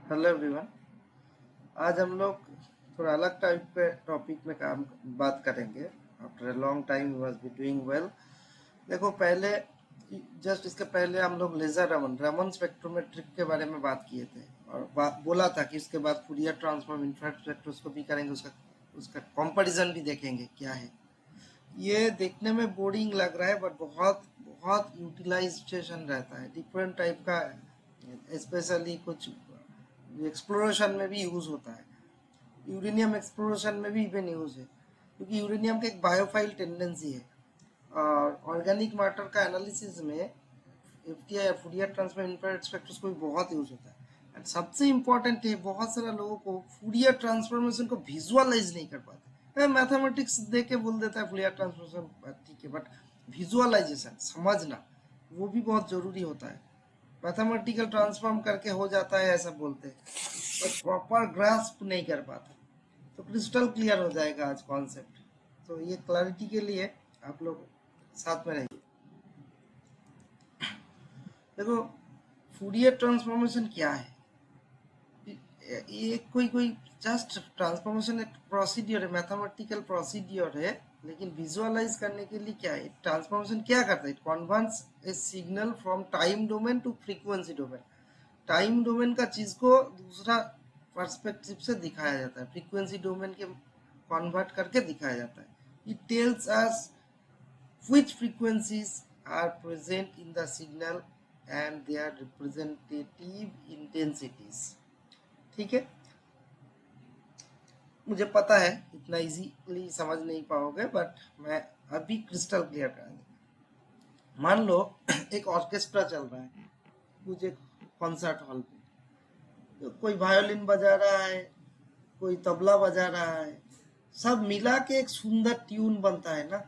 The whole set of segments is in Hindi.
Hello everyone. आज हम लोग थोड़ा अलग टाइप के टॉपिक में बात करेंगे। After a long time we was be doing well. देखो, पहले जस्ट इसके पहले हम लोग लेजर रमन स्पेक्ट्रोमेट्रिक के बारे में बात किए थे और बोला था कि उसके बाद फूरियर ट्रांसफॉर्म, इंफ्रारेड स्पेक्ट्रोस्कोपी करेंगे, उसका उसका कंपैरिजन भी देखेंगे क्या है। ये देखने में बोरिंग लग रहा है बट बहुत बहुत यूटिलाइजेशन रहता है, डिफरेंट टाइप का, स्पेशली कुछ एक्सप्लोरेशन में भी यूज होता है। यूरेनियम एक्सप्लोरेशन में भी इवन यूज है, क्योंकि यूरेनियम का एक बायोफाइल टेंडेंसी है और ऑर्गेनिक मैटर का एनालिसिस में FTI, Fourier transform infrared spectroscopy बहुत यूज होता है। एंड सबसे इम्पोर्टेंट है, बहुत सारे लोगों को फूरियर ट्रांसफॉर्मेशन को विजुअलाइज नहीं कर पाते। मैथमेटिक्स दे के बोल देता है फूरियर ट्रांसफॉर्मेशन ठीक है, बट विजुअलाइजेशन समझना वो भी बहुत जरूरी होता है। मैथमेटिकल ट्रांसफॉर्म करके हो जाता है ऐसा बोलते हैं, बट प्रॉपर ग्रास्प नहीं कर पाते। तो क्रिस्टल क्लियर हो जाएगा आज कॉन्सेप्ट। तो ये क्लैरिटी के लिए आप लोग साथ में रहिए। देखो, फूरियर ट्रांसफॉर्मेशन क्या है? ये कोई कोई जस्ट ट्रांसफॉर्मेशन एक प्रोसीड्यूर है, मैथमेटिकल प्रोसीड्यूर है, लेकिन विजुअलाइज करने के लिए क्या है, ट्रांसफॉर्मेशन क्या करता है? It converts a signal from time domain to frequency domain. Time domain का चीज को दूसरा पर्सपेक्टिव से दिखाया जाता है, फ्रीक्वेंसी डोमेन के कन्वर्ट करके दिखाया जाता है। It tells us which frequencies are present in the signal and their representative intensities। ठीक है, मुझे पता है इतना इजीली समझ नहीं पाओगे, बट मैं अभी क्रिस्टल क्लियर करा दूँ। मान लो एक ऑर्केस्ट्रा चल रहा है कुछ एक कॉन्सर्ट हॉल पे, तो कोई वायोलिन बजा रहा है, कोई तबला बजा रहा है, सब मिला के एक सुंदर ट्यून बनता है ना।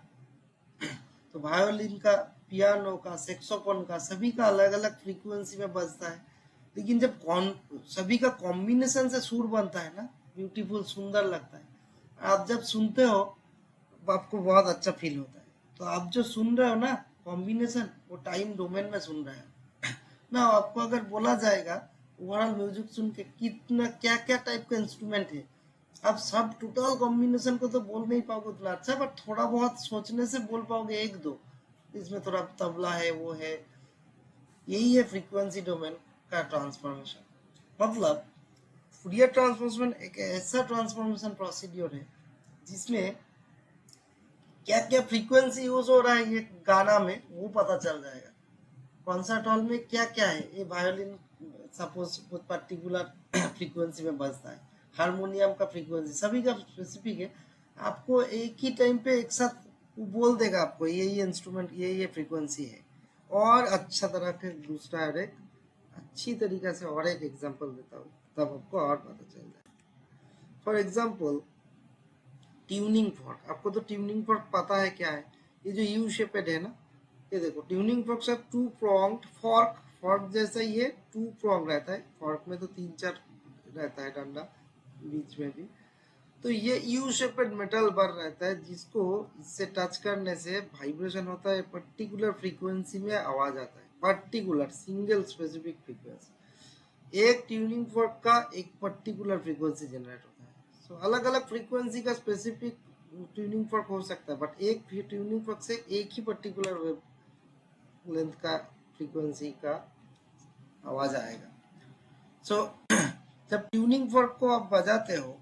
तो वायोलिन का, पियानो का, सेक्सोफोन का, सभी का अलग अलग फ्रीक्वेंसी में बजता है, लेकिन जब सभी का कॉम्बिनेशन से सुर बनता है ना, ब्यूटीफुल, सुंदर लगता है। आप जब सुनते हो तो आपको बहुत अच्छा फील होता है। तो आप जो सुन रहे हो ना कॉम्बिनेशन, वो टाइम डोमेन में सुन रहे हो ना। आपको अगर बोला जाएगा ओवरऑल म्यूजिक सुन के कितना क्या क्या टाइप का इंस्ट्रूमेंट है, आप सब टोटल कॉम्बिनेशन को तो बोल नहीं पाओगे उतना अच्छा, बट थोड़ा बहुत सोचने से बोल पाओगे एक दो, इसमें थोड़ा तबला है, वो है। यही है फ्रीक्वेंसी डोमेन का ट्रांसफॉर्मेशन। मतलब फूरियर ट्रांसफॉर्मेशन एक ऐसा ट्रांसफॉर्मेशन प्रोसीड्योर है जिसमें क्या क्या फ्रीक्वेंसी यूज हो रहा है ये गाना में वो पता चल जाएगा। कॉन्सर्ट हॉल में क्या क्या है, ये वायोलिन सपोज कुछ पर्टिकुलर फ्रीक्वेंसी में बजता है, हारमोनियम का फ्रीक्वेंसी सभी का स्पेसिफिक है। आपको एक ही टाइम पे एक साथ वो बोल देगा आपको ये इंस्ट्रूमेंट ये फ्रीक्वेंसी है। और अच्छा तरह के दूसरा और एक अच्छी तरीके से और एक एग्जांपल देता हूँ, तब आपको और पता चल जाए। For example, tuning fork. आपको तो ट्यूनिंग फॉर्क पता है क्या है, ये जो यू शेपेड है ना, ये देखो ट्यूनिंग फॉर्क से टू प्रोंग्ड फॉर्क, फॉर्क जैसा ही है, टू प्रोंग रहता है। फॉर्क में तो 3-4 रहता है डंडा बीच में भी। तो ये यू शेपेड मेटल बार रहता है, जिसको इससे टच करने से वाइब्रेशन होता है, पर्टिकुलर फ्रीक्वेंसी में आवाज आता है, पर्टिकुलर सिंगल स्पेसिफिक फ्रीक्वेंसी। एक ट्यूनिंग फॉर्क का एक पर्टिकुलर फ्रीक्वेंसी जनरेट होता है। सो अलग अलग फ्रीक्वेंसी का स्पेसिफिक ट्यूनिंग फॉर्क हो सकता है, बट एक ट्यूनिंग फॉर्क से एक ही पर्टिकुलर वेव लेंथ का फ्रीक्वेंसी का आवाज आएगा। सो जब ट्यूनिंग फॉर्क को आप बजाते हो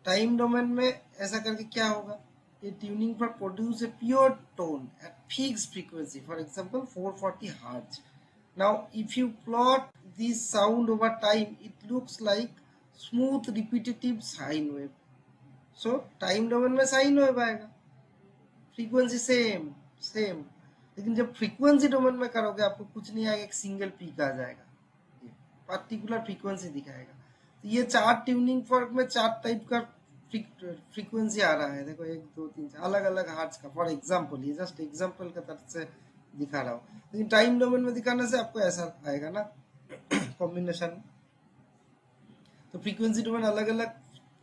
टाइम डोमेन में, ऐसा करके क्या होगा, ये tuning fork produce a pure tone eight fix frequency, for example 440 hertz. Now if you plot this sound over time, it looks like smooth repetitive sine wave. So time domain में साइन वेव आएगा, फ्रीक्वेंसी सेम सेम। लेकिन जब फ्रीक्वेंसी डोमेन में करोगे आपको कुछ नहीं आएगा, एक सिंगल पीक आ जाएगा, पर्टिकुलर फ्रीक्वेंसी दिखाएगा। तो ये 4 ट्यूनिंग फॉर्क में 4 टाइप का फ्रीक्वेंसी आ रहा है। देखो 1 2 3 अलग अलग हार्ट्स का, फॉर एग्जांपल, ये जस्ट एग्जांपल के तरफ से दिखा रहा हूँ, लेकिन टाइम डोमेन में दिखाने से आपको ऐसा आएगा ना कॉम्बिनेशन। तो फ्रीक्वेंसी डोमेन अलग अलग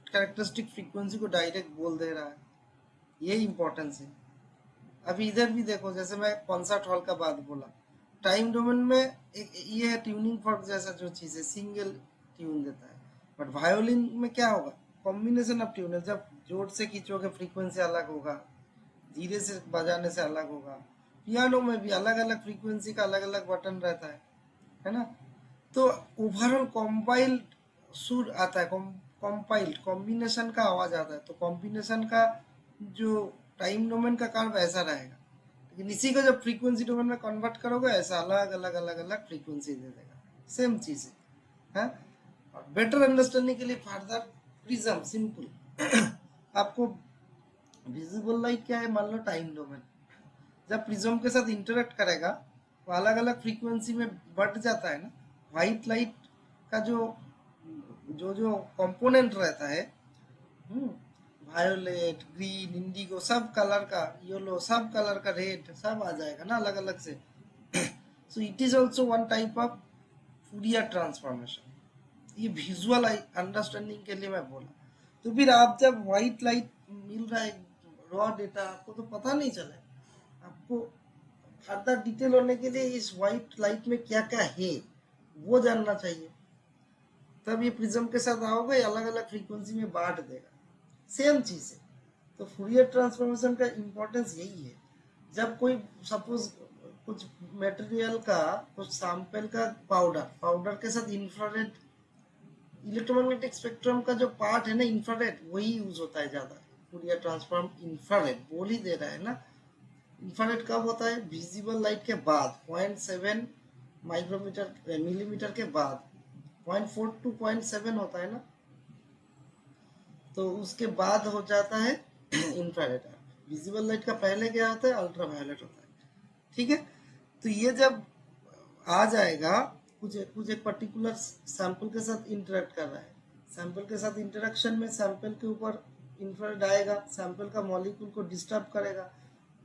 कैरेक्टरिस्टिक फ्रीक्वेंसी को डायरेक्ट बोल दे रहा है, ये इंपॉर्टेंस है। अभी इधर भी देखो, जैसे मैं कॉन्सर्ट हॉल का बात बोला, टाइम डोमेन में एक ये है ट्यूनिंग फॉर्क जैसा जो चीज है, सिंगल ट्यून देता है। बट वायोलिन में क्या होगा, कॉम्बिनेशन ऑफ ट्यून है, जब जोर से खींचोगे फ्रीक्वेंसी अलग होगा, धीरे से बजाने से अलग होगा। पियानो में भी अलग अलग फ्रीक्वेंसी का अलग अलग बटन रहता है ना। तो ओवरऑल कॉम्पाइल्ड सुर आता है, कॉम्पाइल्ड कॉम्बिनेशन का आवाज आता है। तो कॉम्बिनेशन का जो टाइम डोमेन का काम ऐसा रहेगा, लेकिन इसी को जब फ्रीक्वेंसी डोमेन में कन्वर्ट करोगे ऐसा अलग अलग अलग अलग फ्रीक्वेंसी दे देगा। सेम चीज है। और बेटर अंडरस्टैंडिंग के लिए फर्दर प्रिज्म सिंपल आपको विजिबल लाइट क्या है, मान लो टाइम डोमेन, जब प्रिज्म के साथ इंटरेक्ट करेगा वो अलग अलग फ्रीक्वेंसी में बढ़ जाता है ना। व्हाइट लाइट का जो जो जो कंपोनेंट रहता है, वायोलेट, ग्रीन, इंडिगो, सब कलर का, येलो, सब कलर का, रेड, सब आ जाएगा ना अलग अलग से। So it is also one type of Fourier transformation. ये विजुअल अंडरस्टैंडिंग के लिए मैं बोला। तो फिर आप जब व्हाइट लाइट मिल रहा है रॉ डेटा, आपको तो पता नहीं चले, आपको फर्दर डिटेल होने के लिए इस व्हाइट लाइट में क्या क्या है वो जानना चाहिए। तब ये प्रिज्म के साथ आओगे अलग अलग फ्रीक्वेंसी में बांट देगा। सेम चीज है। तो फूरियर ट्रांसफॉर्मेशन का इम्पोर्टेंस यही है। जब कोई सपोज कुछ मटेरियल का, कुछ सैंपल का पाउडर के साथ इंफ्रारेड, इलेक्ट्रोमैग्नेटिक स्पेक्ट्रम का जो पार्ट है ना इंफ्रारेड, वही यूज होता है ज्यादा। फूरियर ट्रांसफॉर्म इंफ्रारेड बोल ही दे रहा है ना। इंफ्रारेड कब होता है, विजिबल लाइट के बाद 0.7 माइक्रोमीटर मिलीमीटर के बाद, 0.4 to 0.7 होता है ना, तो उसके बाद हो जाता है इंफ्रारेड। विजिबल लाइट का पहले क्या होता है, अल्ट्रावायलेट होता है। ठीक है। तो ये जब आ जाएगा, कुछ एक पर्टिकुलर सैंपल के साथ इंटरेक्ट कर रहा है, सैंपल के साथ इंटरेक्शन में सैंपल के ऊपर इंफ्रारेड आएगा, सैंपल का मॉलिक्यूल को डिस्टर्ब करेगा,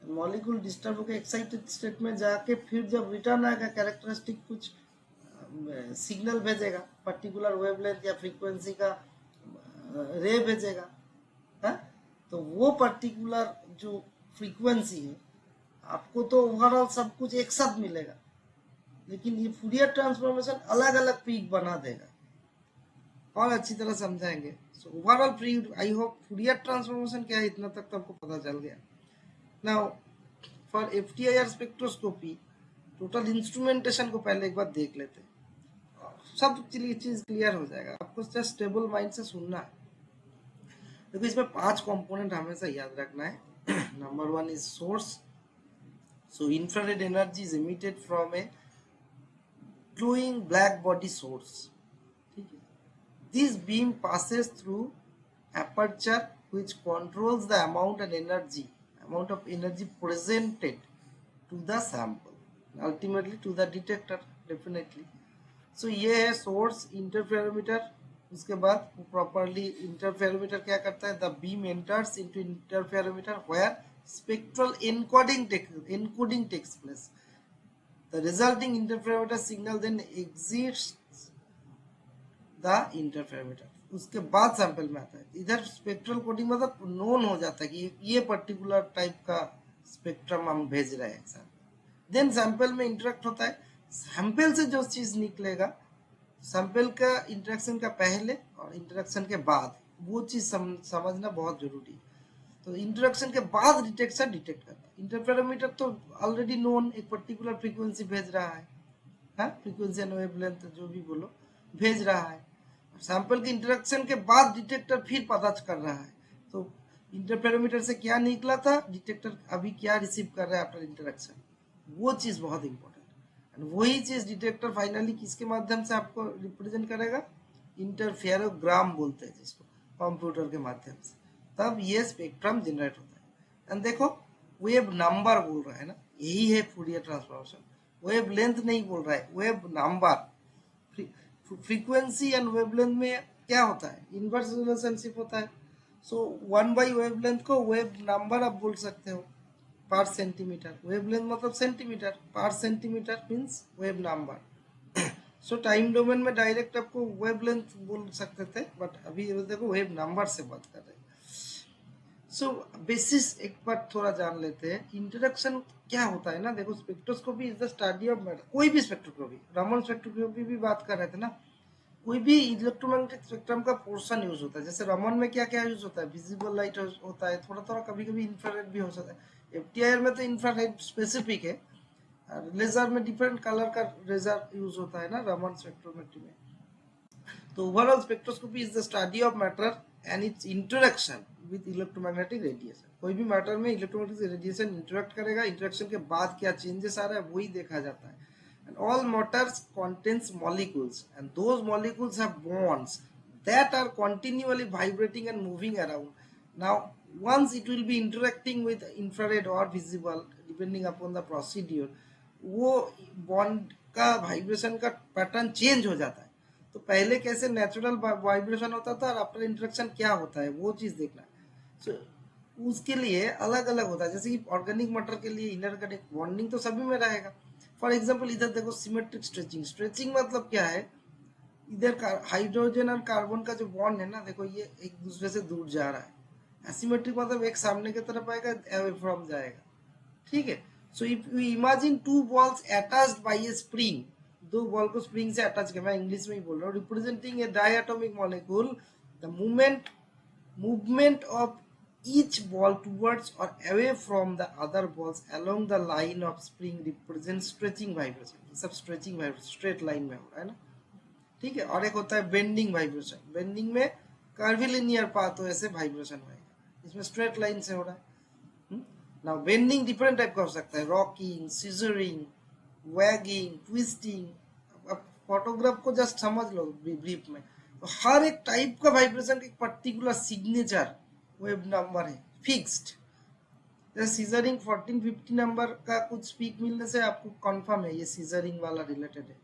मॉलिक्यूल डिस्टर्ब होकर एक्साइटेड स्टेट में जाके फिर जब रिटर्न आएगा कैरेक्टरिस्टिक कुछ सिग्नल भेजेगा, पर्टिकुलर वेवलेंथ या फ्रीक्वेंसी का रे भेजेगा है। तो वो पर्टिकुलर जो फ्रीक्वेंसी है, आपको तो ओवरऑल सब कुछ एक साथ मिलेगा, लेकिन ये फूरियर ट्रांसफॉर्मेशन अलग अलग पीक बना देगा। और अच्छी तरह समझाएंगे। So overall I hope Fourier transformation क्या है इतना तक तो आपको पता चल गया। Now for FTIR spectroscopy total instrumentation को पहले एक बार देख लेते हैं, सब चीज क्लियर हो जाएगा। आपको जस्ट स्टेबल माइंड से सुनना है। देखो इसमें 5 कंपोनेंट हमेशा याद रखना है। Number 1 is source. So infrared energy is emitted from A glowing black body source. This beam passes through aperture which controls the amount of energy presented to the sample, ultimately to the detector definitely. So ये है source interferometer। उसके बाद प्रॉपरली इंटरफेरोमीटर क्या करता है, the beam enters into interferometer where spectral encoding takes place. The resulting interferometer signal then exits the interferometer। उसके बाद सैंपल में आता है। इधर स्पेक्ट्रल कोडिंग मतलब नोन हो जाता है कि ये पर्टिकुलर टाइप का स्पेक्ट्रम हम भेज रहे हैं। देन सैंपल में इंटरेक्ट होता है, सैंपल से जो चीज निकलेगा, सैंपल का इंटरेक्शन का पहले और इंटरेक्शन के बाद, वो चीज समझना बहुत जरूरी है। तो इंटरेक्शन के बाद डिटेक्शन डिटेक्ट करता है। इंटरफेरोमीटर तो ऑलरेडी नोन एक पर्टिकुलर फ्रीक्वेंसी भेज रहा है, फ्रीक्वेंसी एंड वेवलेंथ जो भी बोलो भेज रहा है। सैंपल के इंटरेक्शन के बाद डिटेक्टर फिर पता कर रहा है, तो इंटरफेरोमीटर से क्या निकला था, डिटेक्टर अभी क्या रिसीव कर रहा है आफ्टर इंटरेक्शन, वो चीज बहुत इंपॉर्टेंट। वही चीज डिटेक्टर फाइनली किसके माध्यम से आपको रिप्रेजेंट करेगा, इंटरफेरोग्राम बोलते हैं जिसको, कंप्यूटर के माध्यम से, तब ये स्पेक्ट्रम जनरेट होता है। एंड देखो वेव नंबर बोल रहा है ना, यही है फूरियर ट्रांसफॉर्मेशन। वेव लेंथ नहीं बोल रहा है, wave number. Frequency and wavelength में क्या होता है, इनवर्स रिलेशनशिप होता है। सो 1/, वेवलेंथ को वेव नंबर आप बोल सकते हो पर सेंटीमीटर, वेवलेंथ मतलब सेंटीमीटर, पर सेंटीमीटर मींस वेव नंबर। सो टाइम डोमेन में डायरेक्ट आपको वेवलेंथ बोल सकते थे, बट अभी देखो वेव नंबर से बात कर रहे हैं। सो बेसिस एक बार थोड़ा जान लेते हैं, इंटरेक्शन क्या होता है ना। देखो spectroscopy is the study of matter, कोई भी स्पेक्ट्रोस्कोपी, रमन स्पेक्ट्रोस्कोपी भी बात कर रहे थे ना, कोई भी इलेक्ट्रोमैग्नेटिक स्पेक्ट्रम का पोर्शन यूज होता है। जैसे रमन में क्या क्या यूज होता है, विजिबल लाइट होता है, थोड़ा थोड़ा कभी कभी इंफ्रारेड भी हो सकता है। एफटीआईआर में तो इंफ्रारेड स्पेसिफिक है, और लेजर में डिफरेंट कलर का लेजर यूज होता है ना रमन स्पेक्ट्रोमेट्री में। तो overall spectroscopy is the study of matter and it's interaction with electromagnetic radiation. कोई भी मैटर में इलेक्ट्रोमैग्नेटिक रेडिएशन इंटरेक्ट करेगा, इंटरेक्शन के बाद क्या चेंजेस आ रहा है वही देखा जाता है। And all matters contains molecules, and those molecules have bonds that are continually vibrating and moving around. Now, once it will be interacting with infrared or visible, depending upon the procedure, वो बॉन्ड का वाइब्रेशन का पैटर्न चेंज हो जाता है। तो पहले कैसे नेचुरल वाइब्रेशन होता था और आफ्टर इंटरेक्शन क्या होता है वो चीज देखना है। so, उसके लिए अलग अलग होता है। जैसे कि ऑर्गेनिक मैटर के लिए इनऑर्गेनिक बॉन्डिंग तो सभी में रहेगा। फॉर एग्जाम्पल इधर देखो सिमेट्रिक स्ट्रेचिंग। स्ट्रेचिंग मतलब क्या है, इधर हाइड्रोजन और कार्बन का जो बॉन्ड है ना, देखो ये एक दूसरे से दूर जा रहा है। एसिमेट्रिक मतलब एक सामने की तरफ आएगा, अवे फ्रॉम जाएगा, ठीक है। So if you imagine two balls attached bye A spring, दो बॉल को स्प्रिंग से अटैच किया, मैं इंग्लिश में ही बोल रहा हूँ, representing A diatomic molecule, the movement of each ball towards or away from the other balls along the line of spring represents stretching vibration। सब स्ट्रेचिंग वाइब्रेशन स्ट्रेट लाइन में हो रहा है ना, ठीक है। और एक होता है बेंडिंग वाइब्रेशन। बेंडिंग में कर्विलिनियर पाथ ऐसे वाइब्रेशन होगा, इसमें स्ट्रेट लाइन से हो रहा है। नाउ बेंडिंग डिफरेंट टाइप का हो सकता है, रॉकिंग, सीजरिंग, वैगिंग, ट्विस्टिंग। अब फोटोग्राफ को जस्ट समझ लो ब्रीफ में। तो हर एक टाइप का वाइब्रेशन एक पर्टिकुलर सिग्नेचर वेव नंबर है, फिक्स्ड। जैसे सीजरिंग 1450 नंबर का कुछ स्पीक मिलने से आपको कंफर्म है ये सीजरिंग वाला रिलेटेड है।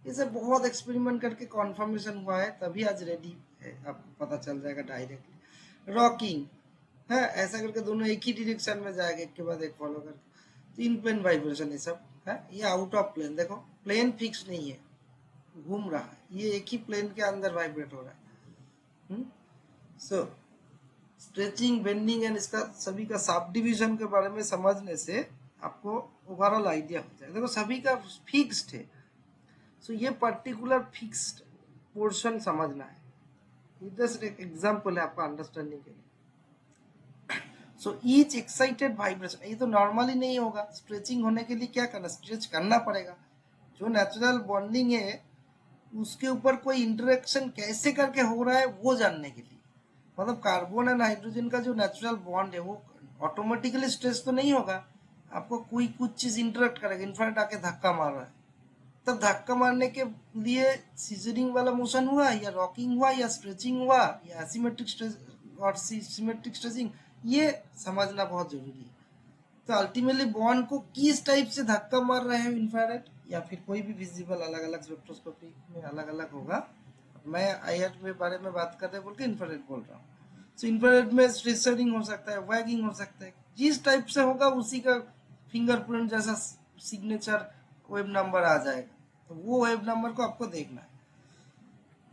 ये सब बहुत एक्सपेरिमेंट करके कंफर्मेशन हुआ है, तभी आज रेडी है, आपको पता चल जाएगा डायरेक्टली। रॉकिंग है, ऐसा करके दोनों एक ही डायरेक्शन में जाएगा, एक के बाद एक फॉलो करके। तीन प्लेन वाइब्रेशन ये सब है, ये आउट ऑफ प्लेन। देखो प्लेन फिक्स नहीं है, घूम रहा है, ये एक ही प्लेन के अंदर वाइब्रेट हो रहा है। सो स्ट्रेचिंग, बेंडिंग एंड इसका सभी का सब डिविजन के बारे में समझने से आपको ओवरऑल आइडिया हो जाएगा। देखो सभी का फिक्स्ड है, सो ये पर्टिकुलर फिक्स्ड पोर्शन समझना है। ये जस्ट एक एग्जांपल है आपका अंडरस्टैंडिंग के लिए। सो ईच एक्साइटेड वाइब्रेशन, ये तो नॉर्मली नहीं होगा। स्ट्रेचिंग होने के लिए क्या करना, स्ट्रेच करना पड़ेगा। जो नेचुरल बॉन्डिंग है उसके ऊपर कोई इंटरेक्शन कैसे करके हो रहा है वो जानने के लिए। मतलब कार्बन एंड हाइड्रोजन का जो नेचुरल बॉन्ड है वो ऑटोमेटिकली स्ट्रेच तो नहीं होगा, आपको कोई कुछ चीज इंटरेक्ट करेगा, इनफ्रारेड आके धक्का मार रहा है, तब धक्का मारने के लिए सीजरिंग वाला मोशन हुआ, या रॉकिंग हुआ, या स्ट्रेचिंग हुआ, या एसिमेट्रिक स्ट्रेच और सिमेट्रिक स्ट्रेचिंग, ये समझना बहुत जरूरी है। तो अल्टीमेटली बॉन्ड को किस टाइप से धक्का मार रहे हैं, इंफ्रारेड या फिर कोई भी विजिबल, अलग अलग स्पेक्ट्रोस्कोपी में अलग अलग होगा। मैं आईआर के बारे में बात कर रहे बोल के इंफ्रारेड बोल रहा हूँ। तो इंफ्रारेड में स्ट्रेचरिंग हो सकता है, वैगिंग हो सकता है, जिस टाइप से होगा उसी का फिंगरप्रिंट जैसा सिग्नेचर वेब नंबर आ जाएगा। तो वो वेब नंबर को आपको देखना है,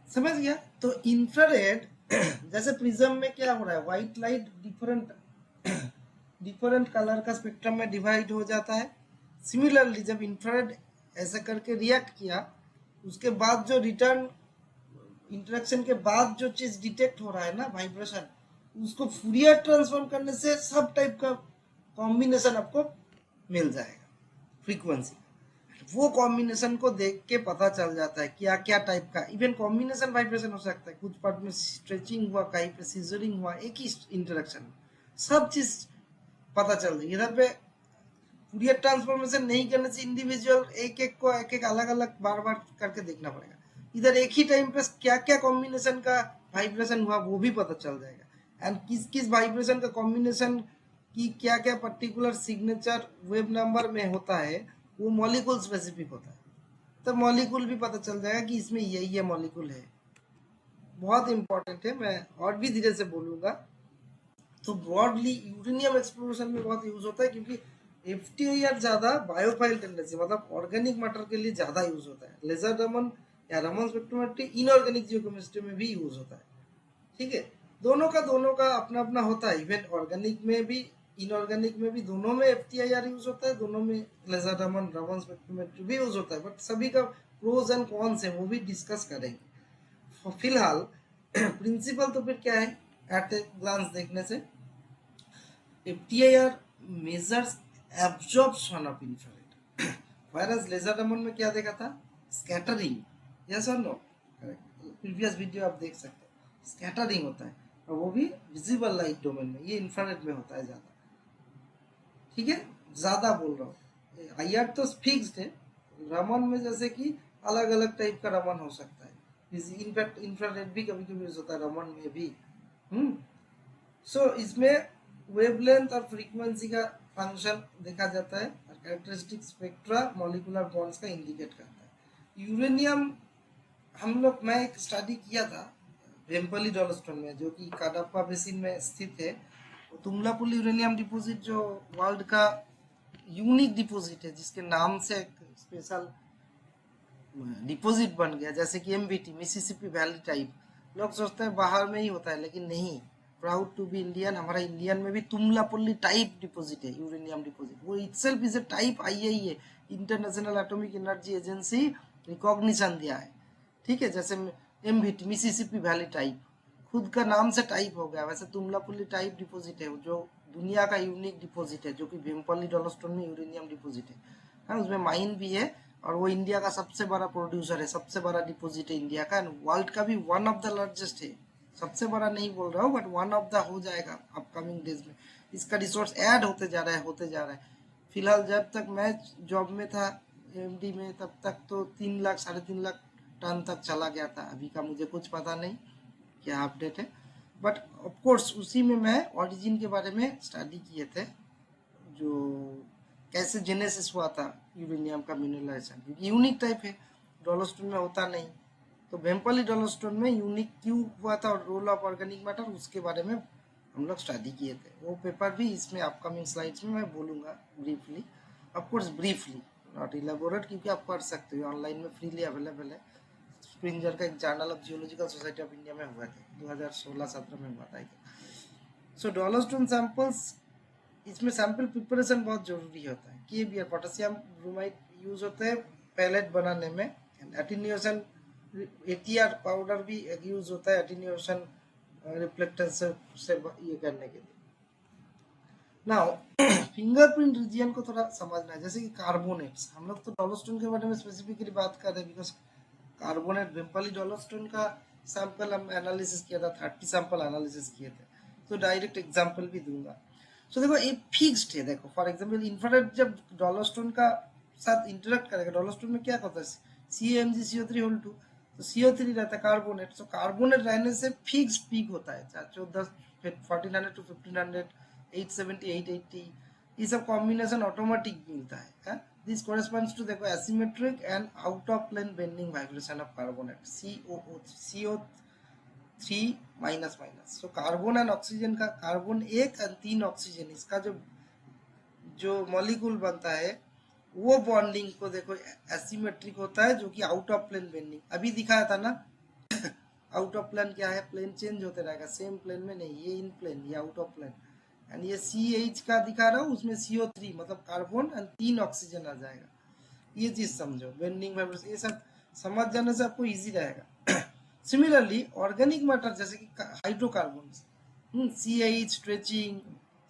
समझ गया। तो इंफ्रारेड जैसे प्रिज्म में क्या हो रहा है, व्हाइट लाइट डिफरेंट कलर का स्पेक्ट्रम में डिवाइड हो जाता है। सिमिलरली जब इंफ्रारेड ऐसा करके रिएक्ट किया, उसके बाद जो रिटर्न इंटरेक्शन के बाद जो चीज डिटेक्ट हो रहा है ना वाइब्रेशन, उसको फूरियर ट्रांसफॉर्म करने से सब टाइप का कॉम्बिनेशन आपको मिल जाएगा फ्रीक्वेंसी। वो कॉम्बिनेशन को देख के पता चल जाता है क्या क्या टाइप का, इवन कॉम्बिनेशन वाइब्रेशन हो सकता है, कुछ पार्ट में स्ट्रेचिंग हुआ, कहीं पे सीजरिंग हुआ, एक ही इंटरेक्शन में सब चीज पता चल जाएगी। इधर पे फूरियर ट्रांसफॉर्मेशन नहीं करने से इंडिविजुअल एक एक को एक एक अलग अलग बार बार करके देखना पड़ेगा। इधर एक ही टाइम पे क्या क्या कॉम्बिनेशन का वाइब्रेशन हुआ वो भी पता चल जाएगा, एंड किस किस वाइब्रेशन का कॉम्बिनेशन की क्या क्या पर्टिकुलर सिग्नेचर वेब नंबर में होता है, वो मॉलिक्यूल स्पेसिफिक होता है। तब मॉलिक्यूल भी पता चल जाएगा कि इसमें ये मॉलिक्यूल है। बहुत इंपॉर्टेंट है, मैं और भी धीरे से बोलूंगा। तो ब्रॉडली यूरेनियम एक्सप्लोरेशन में बहुत यूज होता है, क्योंकि एफटीआईआर ज्यादा बायोफाइल टेंडेंसी मतलब ऑर्गेनिक मैटर के लिए ज्यादा यूज होता है। लेजर रमन या रमन स्पेक्ट्रोमेट्री इनऑर्गेनिक जियोकेमिस्ट्री में भी यूज होता है, ठीक है। दोनों का अपना अपना होता है। इवन ऑर्गेनिक में भी इनऑर्गेनिक में भी दोनों में एफटीआईआर यूज होता है, दोनों में लेजर रमन रमन स्पेक्ट्रोमेट्री भी यूज होता है। बट सभी का प्रोज एंड कॉन्स है, वो भी डिस्कस करेंगे। तो फिलहाल प्रिंसिपल तो फिर क्या है, एट ए ग्लांस देखने से FTIR measures absorption of infrared, whereas laser Raman में क्या देखा था, scattering, yes or no, previous video आप देख सकते हो, स्कैटरिंग होता है और वो भी विजिबल लाइट डोमेन में, ये इंफ्रारेड में होता है ज़्यादा, ठीक है, ज़्यादा बोल रहा हूँ। IR तो फिक्स्ड है, रमन में जैसे कि अलग अलग टाइप का रमन हो सकता है, इनफैक्ट इंफ्रारेड भी कभी कभी यूज होता है रमन में भी। सो इसमें वेवलेंथ और फ्रीक्वेंसी का फंक्शन देखा जाता है और कैरेक्टरिस्टिक स्पेक्ट्रा मॉलिक्यूलर बॉन्ड्स का इंडिकेट करता है। यूरेनियम हम लोग, मैं एक स्टडी किया था वेम्पली डॉलस्टोन में, जो कि काडाप्पा बेसिन में स्थित है। तुमलापुल यूरेनियम डिपोजिट जो वर्ल्ड का यूनिक डिपोजिट है, जिसके नाम से एक स्पेशल डिपोजिट बन गया, जैसे कि MVT मिसिसिपी वैली टाइप। लोग सोचते हैं बाहर में ही होता है, लेकिन नहीं, प्राउड टू बी इंडियन, हमारा इंडियन में भी तुमलापल्ली टाइप डिपोजिट है यूरेनियम डिपोजिट। वो itself is a type, IAEA international atomic energy agency recognition दिया है, ठीक है। जैसे MVT मिसिसिपी वैली टाइप खुद का नाम से टाइप हो गया, वैसे तुमलापल्ली टाइप डिपोजिट है जो दुनिया का यूनिक डिपोजिट है, जो कि वेम्पली डॉलस्टोन में यूरेनियम डिपोजिट है। हाँ, उसमें माइन भी है और वो इंडिया का सबसे बड़ा प्रोड्यूसर है, सबसे बड़ा डिपोजिट है इंडिया का, वर्ल्ड का भी वन ऑफ द लार्जेस्ट है। सबसे बड़ा नहीं बोल रहा हूँ, बट वन ऑफ द हो जाएगा अपकमिंग डेज में। इसका रिसोर्स ऐड होते जा रहा है, होते जा रहा है। फिलहाल जब तक मैं जॉब में था AMD में, तब तक तो 3 लाख 3.5 लाख टन तक चला गया था। अभी का मुझे कुछ पता नहीं क्या अपडेट है, बट ऑफकोर्स उसी में मैं ऑरिजिन के बारे में स्टडी किए थे, जो कैसे जेनेसिस हुआ था यूरेनियम का मिनरलाइजेशन, क्योंकि यूनिक टाइप है, डॉलस्टोन में होता नहीं। तो वेम्पली डॉलस्टोन में यूनिक क्यों हुआ था और रोल ऑफ ऑर्गेनिक मैटर, उसके बारे में हम लोग स्टडी किए थे। वो पेपर भी इसमें अपकमिंग स्लाइड्स में मैं बोलूँगा briefly, of course briefly, not elaborate, क्योंकि आप पढ़ सकते हो, ऑनलाइन में फ्रीली अवेलेबल है। स्प्रिंजर का एक journal of geological society of India में हुआ था, 2016-17 में हुआ था। सो डॉलस्टोन सैंपल्स, इसमें सैंपल प्रिपरेशन बहुत जरूरी होता है। KBr पोटेशियम ब्रोमाइड यूज होते हैं पैलेट बनाने में, एटिन्यूएशन ATR पाउडर भी यूज होता है एटिन्यूएशन रिफ्लेक्टर से ये करने के लिए। नाउ फिंगरप्रिंट रीजियन को थोड़ा समझना है, जैसे कि कार्बोनेट्स, हम लोग तो डॉलस्टोन के बारे में स्पेसिफिकली बात कर रहे हैं, बिकॉज कार्बोनेट वेम्पली डॉलस्टोन का सैंपल हम एनालिसिस किया था, 30 सैंपल एनालिसिस किए थे, तो डायरेक्ट एग्जांपल भी दूंगा। सो देखो ये फिक्स्ड है, देखो फॉर एग्जांपल इंफ्रारेड जब डॉलस्टोन का साथ इंटरेक्ट करेगा, डॉलस्टोन में क्या होता है, CaMgCO3 2, तो CO3 रहता है कार्बोनेट। सो कार्बोनेट रहने से फिक्स्ड पीक होता है, 1400 to 1500, 870, 880, ये सब कॉम्बिनेशन ऑटोमेटिक मिलता है। दिस कॉरेस्पॉन्ड्स टू देखो asymmetric and out of plane bending vibration of carbonate, CO3 minus minus. So carbon and oxygen का, कार्बन एक और 3 ऑक्सीजन, इसका जो जो मॉलिक्यूल बनता है, वो बॉन्डिंग को देखो एसिमेट्रिक होता है, जो कि आउट ऑफ प्लेन बेंडिंग अभी दिखाया था ना। आउट ऑफ प्लेन क्या है, प्लेन चेंज होते रहेगा, सेम प्लेन में नहीं, ये इन प्लेन, ये आउट ऑफ प्लेन। एंड ये CH का दिखा रहा हूँ, उसमें CO3 मतलब कार्बन एंड 3 ऑक्सीजन आ जाएगा। ये चीज समझो, बेंडिंग वाइब्रेशन, ये सब समझ जाने से आपको इजी रहेगा। सिमिलरली ऑर्गेनिक मैटर जैसे कि हाइड्रोकार्बन, CH, स्ट्रेचिंग,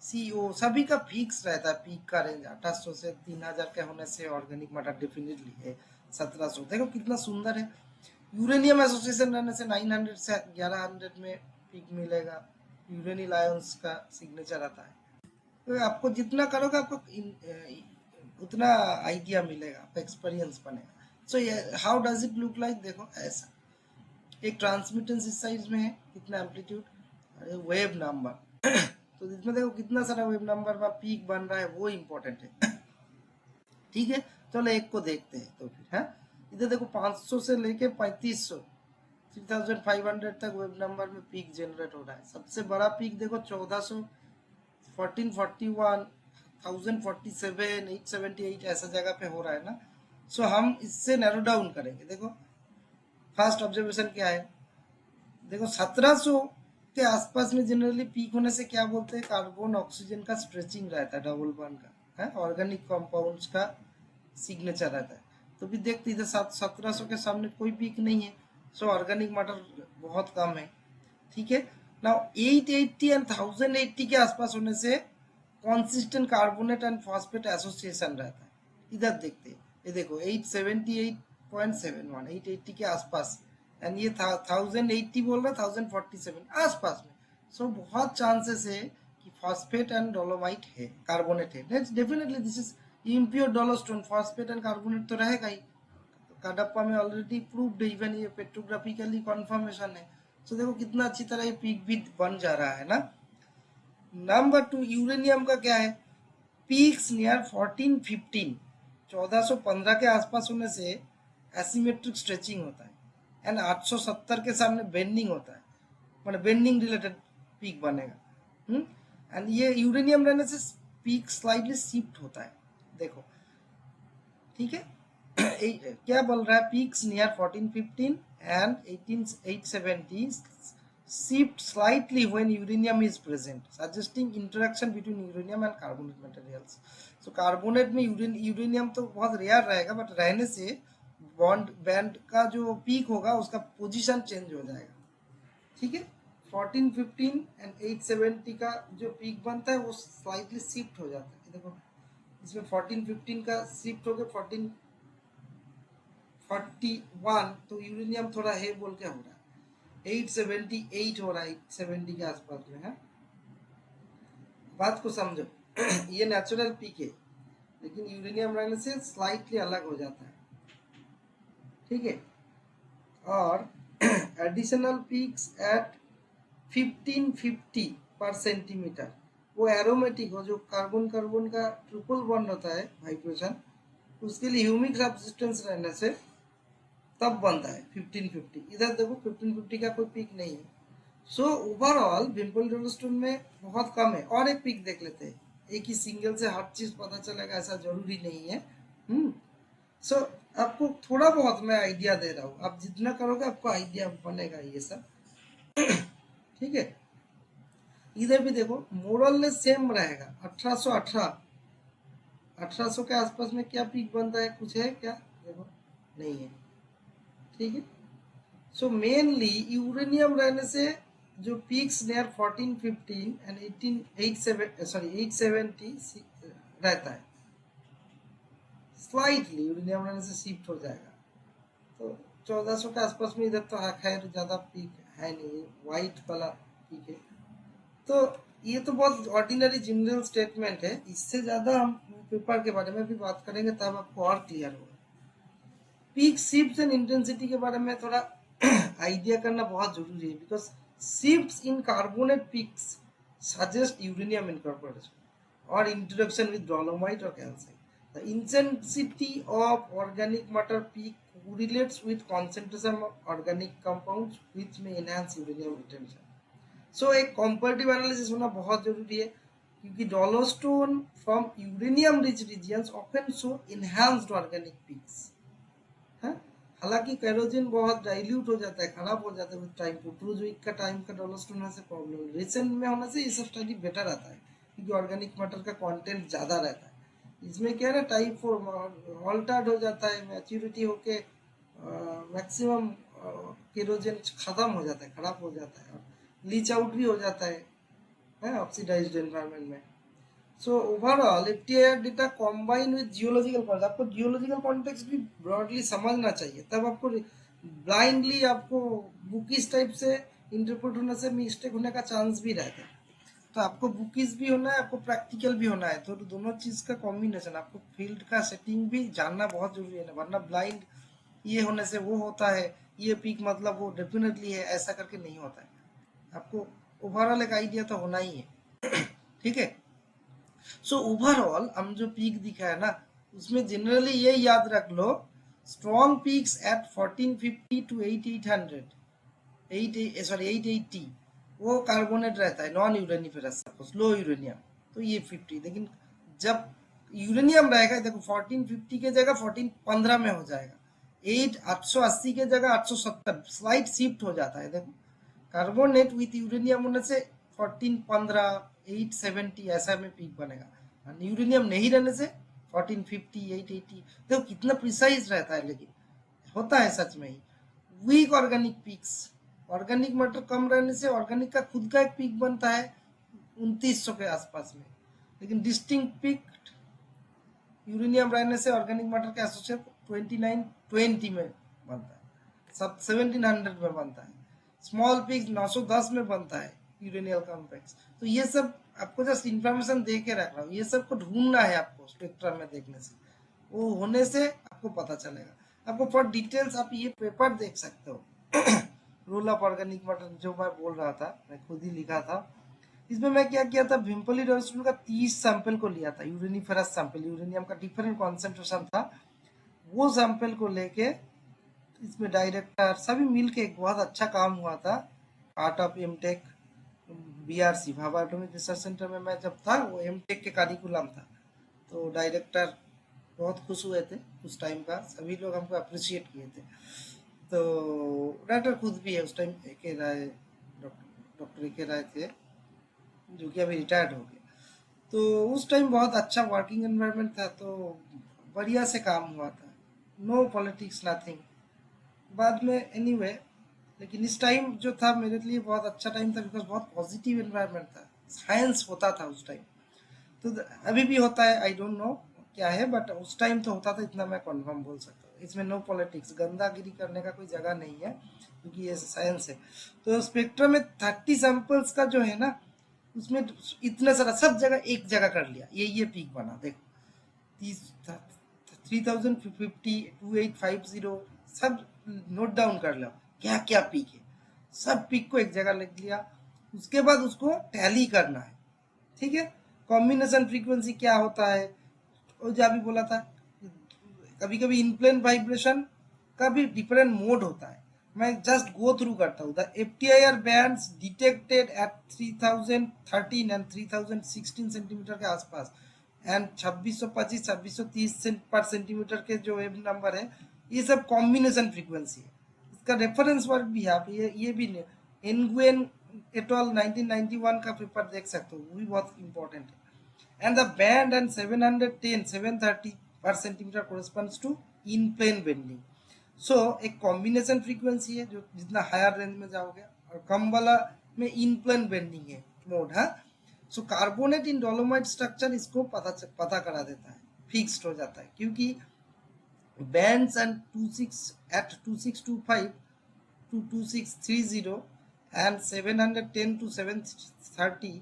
CO, सभी का फिक्स रहता है पीक का रेंज 800 से 3000 के होने से ऑर्गेनिक मैटर डेफिनेटली है 1700। देखो कितना सुंदर है। यूरेनियम एसोसिएशन रहने से 900 से 1100 में पीक मिलेगा। यूरेनिल आयंस का सिग्नेचर आता है। तो आपको जितना करोगे आपको उतना आइडिया मिलेगा, आपका एक्सपीरियंस बनेगा। So how does it look like, देखो ऐसा एक ट्रांसमिटेंस इस साइज में है, कितना एम्पलीट्यूड, वेव नंबर तो इसमें देखो कितना सारा वेव नंबर का पीक बन रहा है, वो इम्पोर्टेंट है। ठीक है, चलो एक को देखते हैं तो फिर है। इधर देखो 500 से लेके 3500, 3500 तक वेब नंबर में पीक जनरेट हो रहा है। सबसे बड़ा पीक देखो 1400, 1441, 1047, 878 ऐसा जगह पे हो रहा है ना। सो हम इससे नैरो डाउन करेंगे। देखो फर्स्ट ऑब्जर्वेशन क्या है, देखो 1700 के आसपास में जनरली पीक होने से क्या बोलते हैं, कार्बन ऑक्सीजन का स्ट्रेचिंग रहता है, डबल बॉन्ड का है, ऑर्गेनिक कंपाउंड्स का सिग्नेचर रहता है। तो भी देखते इधर 1700 के सामने कोई पीक नहीं है। सो ऑर्गेनिक मैटर बहुत कम है, ठीक है। नाउ 880 एंड 1080 के आसपास होने से consistent carbonate and phosphate association रहता है। इधर देखते हैं, ये देखो 878.71, 880 के आसपास, एंड ये 1080 बोल रहा है, 1047 आसपास में। सो बहुत चांसेस है कि फॉस्फेट एंड डोलोमाइट है, कार्बोनेट है। Definitely this is impure dolostone, phosphate and carbonate तो रहेगा ही। कडप्पा में ऑलरेडी प्रूव्ड है, इवन ये पेट्रोग्राफिकली कन्फर्मेशन है। सो देखो कितना अच्छी तरह ये पीक भी बन जा रहा है ना। नंबर 2, यूरेनियम का क्या है, पीक्स नियर 1415, 1415 के आसपास होने से एसिमेट्रिक स्ट्रेचिंग होता है, एंड 870 के सामने बेंडिंग होता है, मतलब बेंडिंग रिलेटेड पीक बनेगा। एंड ये यूरेनियम रहने से पीक स्लाइडली शिफ्ट होता है, देखो, ठीक है। क्या बोल रहा है, peaks near 1415 and 870 shift slightly when uranium is present, suggesting interaction between uranium and carbonate materials. So carbonate में यूरेनियम तो बहुत रेयर रहेगा, बट रहने से बॉन्ड बैंड का जो पीक होगा उसका पोजीशन चेंज हो जाएगा, ठीक है। 1415 एंड 870 का जो पीक बनता है वो स्लाइटली शिफ्ट हो जाता है, देखो इसमें 1415 का शिफ्ट हो गया 1441, तो यूरेनियम थोड़ा है बोल के हो रहा है, 878 हो रहा है, 870 के आसपास में है। बात को समझो ये नेचुरल पीक है, लेकिन यूरेनियम रहने से स्लाइटली अलग हो जाता है, ठीक है। और एडिशनल पीक्स एट 1550 पर सेंटीमीटर, वो एरोमेटिक हो, जो कार्बन कार्बन का ट्रिपल बॉन्ड होता है वाइब्रेशन, उसके लिए ह्यूमिक सब्सटेंस रहने से तब बनता है 1550। इधर देखो 1550 का कोई पीक नहीं है। सो ओवरऑल विम्पल डोलोस्टोन में बहुत कम है। और एक पीक देख लेते हैं, एक ही सिंगल से हर चीज पता चलेगा ऐसा जरूरी नहीं है। सो आपको थोड़ा बहुत मैं आइडिया दे रहा हूँ, आप जितना करोगे आपको आइडिया बनेगा ये सब, ठीक है। इधर भी देखो मोरल सेम रहेगा, 1800 के आसपास में क्या पीक बनता है, कुछ है क्या, देखो नहीं है, ठीक है। सो मेनली यूरेनियम रहने से जो पीक्स नियर 1415 एंड 870 रहता है, स्लाइटली यूरेनियम रहने से शिफ्ट हो जाएगा, तो 1400 के आसपास में। इधर तो खैर ज़्यादा पीक है नहीं, वाइट वाला पीक है। तो ये तो बहुत ऑर्डिनरी जनरल स्टेटमेंट है, इससे ज़्यादा हम पेपर के बारे में भी बात करेंगे तब आपको और क्लियर होगा। पीक शिफ्ट्स एंड इंटेंसिटी के बारे में थोड़ा आइडिया करना बहुत जरूरी है, because shifts in carbonate peaks suggest uranium incorporation और इंट्रोडक्शन विद डोलोमाइट और calcite. The intensity of organic matter peak correlates with concentration of organic compounds which may enhance uranium retention. So एक comparative analysis होना बहुत जरूरी है, क्योंकि डोलोस्टोन from uranium rich regions often show enhanced organic peaks। हालांकि कैरोजिन बहुत डाइल्यूट हो जाता है, खराब हो जाता है विद टाइम, प्रोटोजोइक का टाइम का डोलोस्टोन होने से प्रॉब्लम, रिसेंट में होने से ये सब स्टडी बेटर आता है, क्योंकि ऑर्गेनिक मैटर का कंटेंट ज़्यादा रहता है। इसमें क्या है ना, टाइप 4 ऑल्टर्ड हो जाता है, मैच्योरिटी होके मैक्सिमम केरोजिन खत्म हो जाता है, खराब हो जाता है, और लीच आउट भी हो जाता है ऑक्सीडाइज्ड एनवायरनमेंट में। So overall FTI data combine with geological context, आपको जियोलॉजिकल कॉन्टेक्स्ट भी ब्रॉडली समझना चाहिए, तब आपको ब्लाइंडली आपको बुकिस टाइप से इंटरप्रेट होने से मिस्टेक होने का चांस भी रहता है। तो आपको बुकिस भी होना है, आपको प्रैक्टिकल भी होना है, तो दोनों चीज का कॉम्बिनेशन, आपको फील्ड का सेटिंग भी जानना बहुत जरूरी है ना, वरना ब्लाइंड ये होने से वो होता है, ये पीक मतलब वो डेफिनेटली है, ऐसा करके नहीं होता है। आपको ओवरऑल एक आइडिया तो होना ही है, ठीक है। सो ओवरऑल हम जो पीक दिखा है ना, उसमें जनरली ये याद रख लो, स्ट्रॉन्ग पीक्स एट 1450 टू 8800, 880 वो कार्बोनेट रहता है, नॉन यूरेनिफेरस, सपोज लो यूरेनियम तो ये 50, लेकिन जब यूरेनियम रहेगा, देखो 1450 के जगह 1415 में हो जाएगा, 880 के जगह 870, स्लाइट शिफ्ट हो जाता है। देखो कार्बोनेट विथ यूरेनियम होने से 1415 870 ऐसा में पीक बनेगा, और यूरेनियम नहीं रहने से 1450 880। देखो कितना प्रिसाइज रहता है, लेकिन होता है सच में ही। Weak organic peaks organic matter कम रहने से ऑर्गेनिक का खुद का एक पीक बनता है 2900 के आसपास में, लेकिन डिस्टिंक्ट पीक यूरेनियम रहने से ऑर्गेनिक मैटर का एसोसिएट 2920 में बनता है, सब 1700 में बनता है। स्मॉल पीक 910 में बनता है यूरेनियल कॉम्प्लेक्स। तो ये सब आपको जस्ट इंफॉर्मेशन दे के रख रहा हूँ, ये सब को ढूंढना है आपको स्पेक्ट्रम में देखने से, वो होने से आपको पता चलेगा। आपको फॉर डिटेल्स आप ये पेपर देख सकते हो रोल ऑफ ऑर्गेनिक मैटर जो मैं बोल रहा था, मैं खुद ही लिखा था। इसमें मैं क्या किया था, विम्पली डॉल्स्टन का 30 सैंपल को लिया था, यूरेनिफेरस सैंपल, यूरेनियम का डिफरेंट कॉन्सेंट्रेशन था, वो सैंपल को लेके इसमें डायरेक्टर सभी मिलके एक बहुत अच्छा काम हुआ था। Part of MTech BRC Bhabha atomic research centre में मैं जब था, वो एमटेक के कारिकुलम था, तो डायरेक्टर बहुत खुश हुए थे उस टाइम का, सभी लोग हमको अप्रिशिएट किए थे। तो डायरेक्टर खुद भी है उस टाइम, ए के राय, डॉक्टर ए के राय थे, जो कि अभी रिटायर्ड हो गए। तो उस टाइम बहुत अच्छा वर्किंग एनवायरनमेंट था, तो बढ़िया से काम हुआ था, नो पॉलिटिक्स नथिंग। बाद में एनीवे लेकिन इस टाइम जो था मेरे लिए बहुत अच्छा टाइम था, बिकॉज बहुत पॉजिटिव एनवायरनमेंट था, साइंस होता था उस टाइम। तो अभी भी होता है, आई डोंट नो क्या है, बट उस टाइम तो होता था, इतना मैं कन्फर्म बोल सकता हूँ। इसमें नो पॉलिटिक्स, गंदागिरी करने का कोई जगह नहीं है, क्योंकि ये साइंस है। तो स्पेक्ट्रम में 30 सैंपल्स का जो है ना, उसमें इतना सारा सब जगह एक जगह कर लिया, ये पीक बना, देखो 3050 2850 सब नोट डाउन कर लो, क्या क्या पीक है, सब पीक को एक जगह लिख लिया। उसके बाद उसको टैली करना है, ठीक है। कॉम्बिनेशन फ्रीक्वेंसी क्या होता है, और जो अभी बोला था, कभी कभी इनप्लेन वाइब्रेशन का भी डिफरेंट मोड होता है। मैं जस्ट गो थ्रू करता हूँ। The FTIR bands detected at 3013 and 3016 centimetre के आसपास, एंड 2625 2630 पर सेंटीमीटर के जो वेव नंबर है, ये सब कॉम्बिनेशन फ्रीक्वेंसी है। इसका रेफरेंस वर्क भी है, आप ये भी एनगुएन एटॉल 1991 का पेपर देख सकते हो, वो भी बहुत इंपॉर्टेंट है। And the band and 710 730 per centimeter corresponds to in plane bending. So एक कॉम्बिनेशन फ्रीक्वेंसी है, जो जितना हायर रेंज में जाओगे, और कम वाला में इन प्लेन बेंडिंग है मोड है। सो कार्बोनेट इन डोलोमाइट स्ट्रक्चर इसको पता करा देता है, फिक्स्ड हो जाता है, क्योंकि bands and 2625 to 2630 and 710 to 730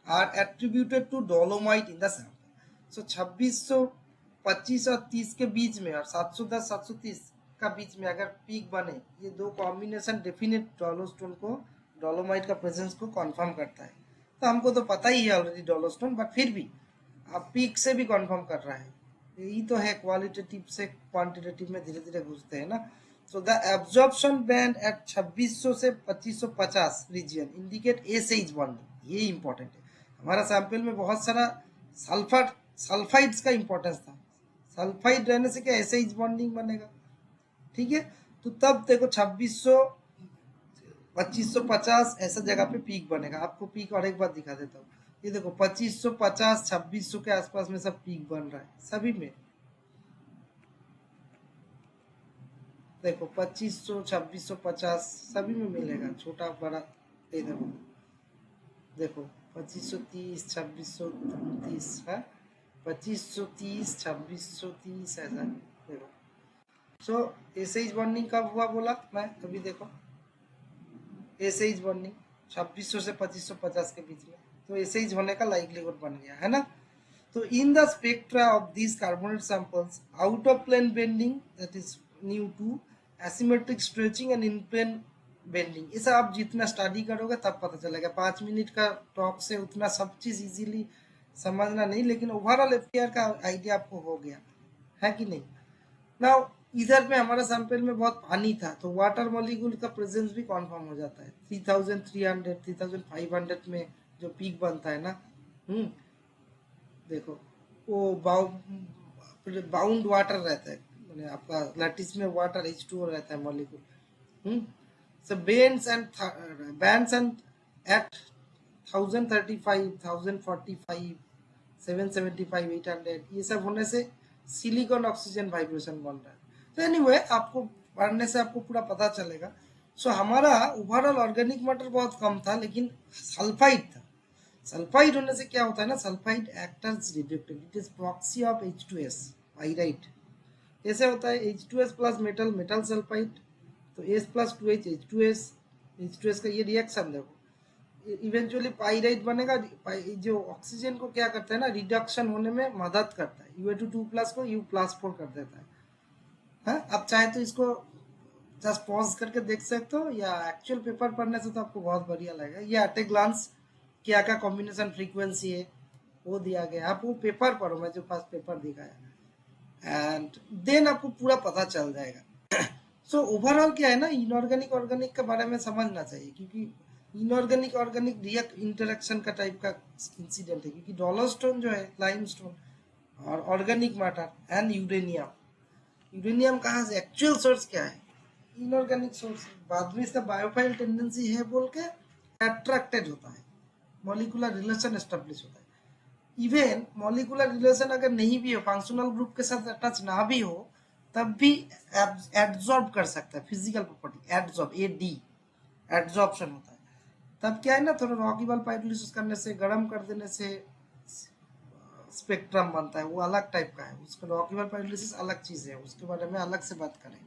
are attributed to dolomite in the sample. So 2625 और 30 के बीच में, और 710 730 का बीच में अगर पीक बने, ये दो कॉम्बिनेशन डेफिनेट डोलोस्टोन को, डोलोमाइट का प्रेजेंस को कंफर्म करता है। तो हमको तो पता ही है ऑलरेडी डोलोस्टोन, बट फिर भी आप पीक से भी कंफर्म कर रहा है। यही तो है, क्वालिटेटिव से क्वांटिटेटिव में धीरे धीरे घुसते हैं ना। So the absorption band at 2600 से 2550 रीजन इंडिकेट एसिड बॉन्डिंग, ये इंपॉर्टेंट है। हमारा सैंपल में बहुत सारा सल्फाइड्स का इंपॉर्टेंस था, सल्फाइड रहने से क्या एसिड बॉन्डिंग बनेगा, ठीक है। तो तब देखो 2600 2550 ऐसा जगह पे पीक बनेगा। आपको पीक और एक बार दिखा देता हूँ, ये देखो 2550 2600 के आसपास में सब पीक बन रहा है सभी में। देखो 2500 2650 सभी में मिलेगा, छोटा बड़ा इधर देखो 2530 2629 है, 2530 2630 ऐसा देखो। सो एसिड बॉन्डिंग कब हुआ बोला मैं अभी, देखो एसिड बॉन्डिंग 2600 से 2550 के बीच में, तो एसिड होने का लाइक्लीहुड बन गया है ना। तो in the spectra of this carbonate samples, out of plane bending that is nu two asymmetric stretching and in plane bending, ये सब आप जितना स्टडी करोगे तब पता चलेगा। 5 मिनट का टॉक से उतना सब चीज इजीली समझना नहीं, लेकिन ओवरऑल एफटीआर का आइडिया आपको हो गया है कि नहीं। नाउ इधर पे हमारा सैंपल में बहुत पानी था, तो वाटर मॉलिक्यूल का प्रेजेंस भी कंफर्म हो जाता है। 3300 3500 में जो पीक बनता है ना, देखो वो बाउंड वाटर रहता है, मैंने आपका लैटिस में वाटर H2O रहता है molecule. So bands and at 1035 1045 775 800 ये सब होने से सिलिकॉन ऑक्सीजन वाइब्रेशन बन रहा है। तो एनीवे आपको पढ़ने से आपको पूरा पता चलेगा। सो हमारा ओवरऑल ऑर्गेनिक मैटर बहुत कम था, लेकिन सल्फाइड था। सल्फाइड होने से क्या होता है ना, sulphide act as reductant, it is proxy of H2S, pyrite. कैसे होता है, H2S plus metal, metal sulphide, तो S plus 2H H2S, H2S का ये रिएक्शन देखो, इवेंचुअली पाइराइट बनेगा। जो ऑक्सीजन को क्या करता है ना, रिडक्शन होने में मदद करता है, U2 प्लस को U+4 कर देता है। हाँ, आप चाहे तो इसको जस्ट पॉज करके देख सकते हो, या एक्चुअल पेपर पढ़ने से तो आपको बहुत बढ़िया लगेगा। ये एट ए ग्लांस क्या क्या कॉम्बिनेशन फ्रीक्वेंसी है वो दिया गया, आप वो पेपर पढ़ो, मैं जो पास पेपर दिखाया, एंड देन आपको पूरा पता चल जाएगा। सो ओवरऑल क्या है ना, इनऑर्गेनिक ऑर्गेनिक के बारे में समझना चाहिए, क्योंकि इनऑर्गेनिक ऑर्गेनिक रिएक्ट इंटरेक्शन का टाइप का इंसिडेंट है, क्योंकि डॉलरस्टोन जो है, लाइमस्टोन, और organic matter and uranium. Uranium कहाँ से, एक्चुअल सोर्स क्या है, इनऑर्गेनिक सोर्स। बाद में इसका बायोफाइल टेंडेंसी है बोल के अट्रैक्टेड होता है, मॉलिक्यूलर रिलेशन एस्टेब्लिश होता है। इवन मॉलिक्यूलर रिलेशन अगर नहीं भी हो, फंक्शनल ग्रुप के साथ अटैच ना भी हो, तब भी एब्जॉर्ब कर सकता है, physical property absorb, AD, absorption होता है। तब क्या है ना, थोड़ा रॉकीबल पाइरोलिसिस करने से, गर्म कर देने से स्पेक्ट्रम बनता है, वो अलग टाइप का है, उसका रॉकीबल पाइरोलिसिस अलग चीज है, उसके बारे में अलग से बात करेंगे,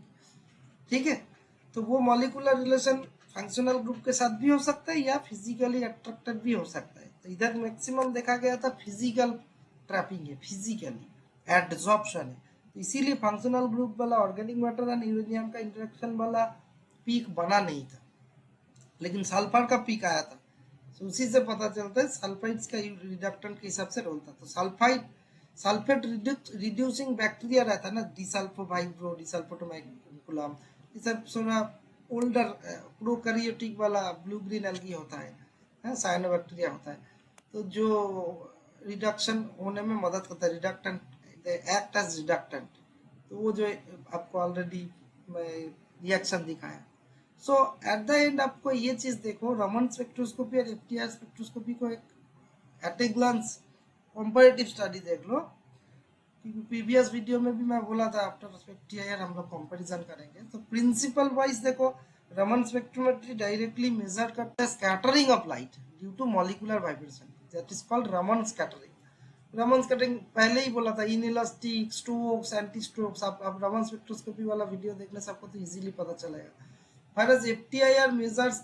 ठीक है। तो वो मॉलिक्यूलर रिलेशन फंक्शनल ग्रुप के साथ भी हो सकता है या फिजिकली अट्रैक्टेड भी हो सकता है। तो इधर मैक्सिमम देखा गया था फिजिकल ट्रैपिंग है, फिजिकली एडजॉर्प्शन है। तो इसीलिए फंक्शनल ग्रुप वाला ऑर्गेनिक मैटर एंड यूरेनियम का इंटरेक्शन वाला पीक बना नहीं था, लेकिन सल्फर का पीक आया था। तो उसी से पता चलता है सल्फाइड्स का रिडक्टेंट के हिसाब से रोल था। तो सल्फाइड, सल्फेट रिड्यूसिंग बैक्टीरिया रहता है ना, डिसल्फोवाइब्रो, डिसल्फोटोमैकुलम, ये सब थोड़ा ओल्डर प्रोकैरियोटिक वाला ब्लू ग्रीन एल्गी होता है, साइनोबैक्टीरिया होता है। तो जो रिडक्शन होने में मदद करता है, रिडक्टेंट एक्ट एज रिडक्टेंट। तो वो जो आपको ऑलरेडी रिएक्शन दिखाया। सो एट द एंड आपको ये चीज देखो, रमन स्पेक्ट्रोस्कोपी और FTIR स्पेक्ट्रोस्कोपी को एक at a glance comparative study देख लो, क्योंकि प्रीवियस वीडियो में भी मैं बोला था आफ्टर FTIR हम लोग कंपैरिजन करेंगे। तो प्रिंसिपल वाइज देखो, रमन स्पेक्ट्रोमेट्री डायरेक्टली मेजर करता है scattering of light due to molecular vibration, that is called Raman scattering. Raman scattering पहले ही बोला था, इनइलास्टिक, स्ट्रोक्स, एंटी स्ट्रोक्स। आप रमन स्पेक्ट्रोस्कोपी वाला वीडियो देखने से आपको तो इजीली पता चलेगा। whereas FTIR measures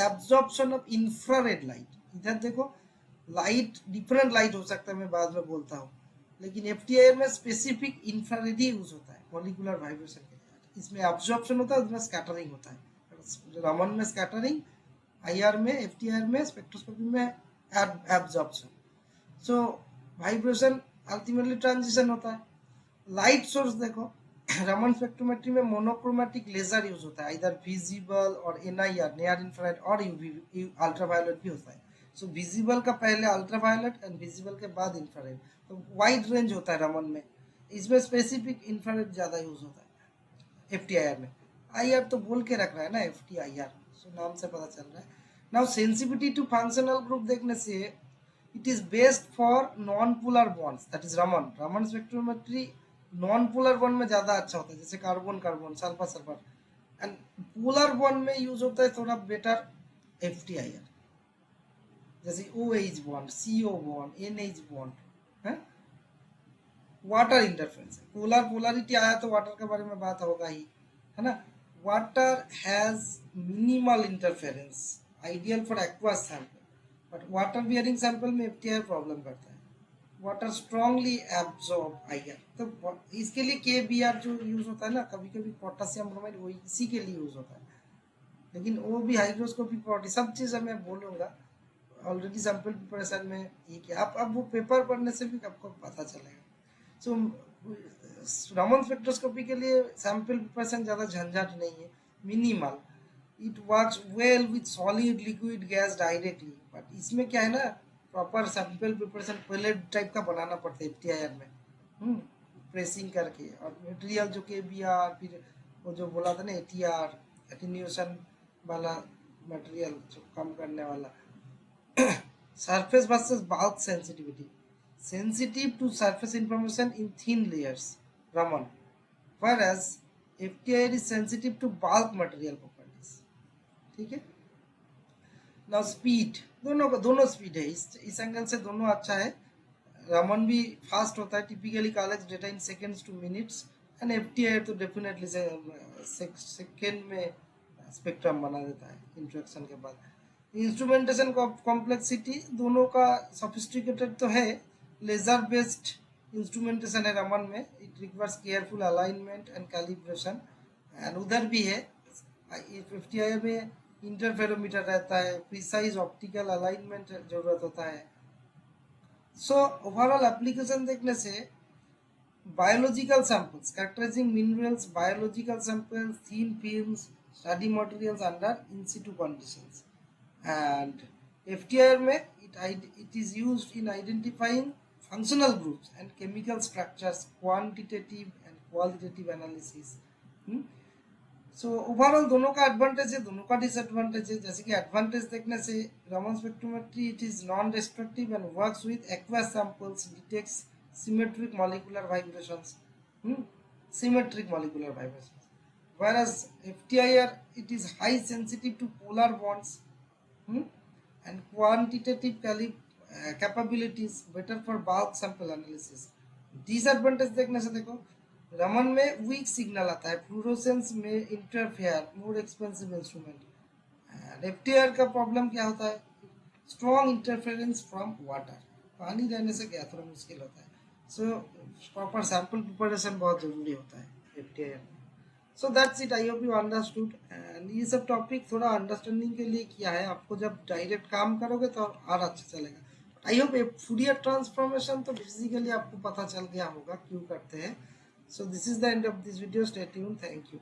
absorption of infrared light। इधर देखो, लाइट डिफरेंट लाइट हो सकता है, मैं बाद में बोलता हूँ, लेकिन FTIR में स्पेसिफिक इंफ्रारेड ही यूज होता है मॉलिक्यूलर वाइब्रेशन के लिए। इसमें एब्जॉर्प्शन होता है, उसमें स्कैटरिंग होता है। रमन में स्कैटरिंग, IR में, FTIR में, स्पेक्ट्रोस्कोपी में एब्जॉर्प्शन। सो वाइब्रेशन अल्टीमेटली ट्रांजिशन होता है। लाइट सोर्स देखो, रमन स्पेक्ट्रोमेट्री में मोनोक्रोमेटिक लेजर यूज होता है, इधर विजिबल और NIR, नियर इंफ्रारेड, और यूवी अल्ट्रावायलेट भी होता है। सो विजिबल का पहले अल्ट्रावायलेट एंड विजिबल के बाद इंफ्रारेड। तो वाइड रेंज होता है रमन में, इसमें स्पेसिफिक इंफ्रारेड ज्यादा यूज होता है FTIR में। IR तो बोल के रख रहा है ना, FTIR, सो नाम से पता चल रहा है। Now sensitivity to functional group देखने से, it is based for non polar bonds, that is Raman spectrometry non polar bond में ज्यादा अच्छा होता है, जैसे carbon carbon, sulphur sulphur. And polar bond में यूज होता है थोड़ा बेटर FTIR, जैसे OH bond, CO bond, NH bond है। वाटर इंटरफेरेंस, पोलर पोलरिटी आया तो वाटर के बारे में बात होगा ही, है ना। Water has minimal interference, ideal for aqueous sample, but water bearing sample में FTIR प्रॉब्लम करता है। वाटर स्ट्रांगली एब्जॉर्ब IR, तो इसके लिए KBr जो यूज होता है ना, कभी कभी पोटेशियम ब्रोमाइड, वो इसी के लिए यूज होता है, लेकिन वो भी हाइड्रोस्कोपी प्रॉपर्टी, सब चीज़ मैं बोलूँगा ऑलरेडी सैंपल प्रिपरेशन में। ये क्या, आप अब वो पेपर पढ़ने से भी आपको पता चलेगा। सो रमन स्पेक्ट्रोस्कोपी के लिए सैंपल प्रिपरेशन ज़्यादा झंझट नहीं है, minimal. It works well with solid liquid gas directly, but इसमें क्या है ना, प्रॉपर सैंपल प्रिपरेशन पहले टाइप का बनाना पड़ता है FTIR में, प्रेसिंग करके। और मटेरियल जो KBr, फिर वो जो बोला था ना ATR, एटीन्यूएशन वाला मटेरियल जो कम करने वाला। Surface versus bulk sensitivity, sensitive to surface information in thin layers, Raman, whereas FTIR is sensitive to bulk material properties, ठीक है। नाउ स्पीड, दोनों स्पीड है, इस एंगल से दोनों अच्छा है। रमन भी फास्ट होता है, typically collects data in seconds two minutes, and FTI तो डेफिनेटली सेकेंड में स्पेक्ट्रम बना देता है इंट्रोडक्शन के बाद। इंस्ट्रूमेंटेशन कॉम्प्लेक्सिटी दोनों का सोफिस्टिकेटेड तो है, लेजर बेस्ड इंस्ट्रूमेंटेशन है रमन में, it requires careful alignment and calibration, and उधर भी है एफटीआई में इंटरफेरोमीटर रहता है, प्रिसाइज ऑप्टिकल अलाइनमेंट जरूरत होता है। सो ओवरऑल एप्लीकेशन देखने से biological samples characterizing minerals, biological samples, thin films, study materials under in situ conditions, and FTIR में it is used in identifying functional groups and chemical structures, quantitative and qualitative analysis. So overall दोनों का एडवांटेज है, दोनों का डिसएडवांटेज है। जैसे कि एडवांटेज देखने से Raman spectrometry it is non destructive and works with aqueous samples, detects symmetric molecular vibrations, symmetric molecular vibrations, whereas FTIR it is high sensitive to polar bonds, and quantitative capabilities better for bulk sample analysis. Disadvantage देखने से देखो रमन में वीक सिग्नल आता है, फ्लोरोसेंस में interfere, more expensive instrument. FTR का प्रॉब्लम क्या होता है, स्ट्रॉन्ग इंटरफेरेंस फ्रॉम वाटर, पानी रहने से क्या थोड़ा मुश्किल होता है। सो प्रॉपर सैंपल प्रिपरेशन बहुत जरूरी होता है एफटीआर में। So that's it, I hope you understood. And ये सब टॉपिक थोड़ा अंडरस्टैंडिंग के लिए किया है, आपको जब डायरेक्ट काम करोगे तो और अच्छा चलेगा। आई होप फूरियर ट्रांसफॉर्मेशन तो बेसिकली आपको पता चल गया होगा क्यों करते हैं। So this is the end of this video. Stay tuned. Thank you.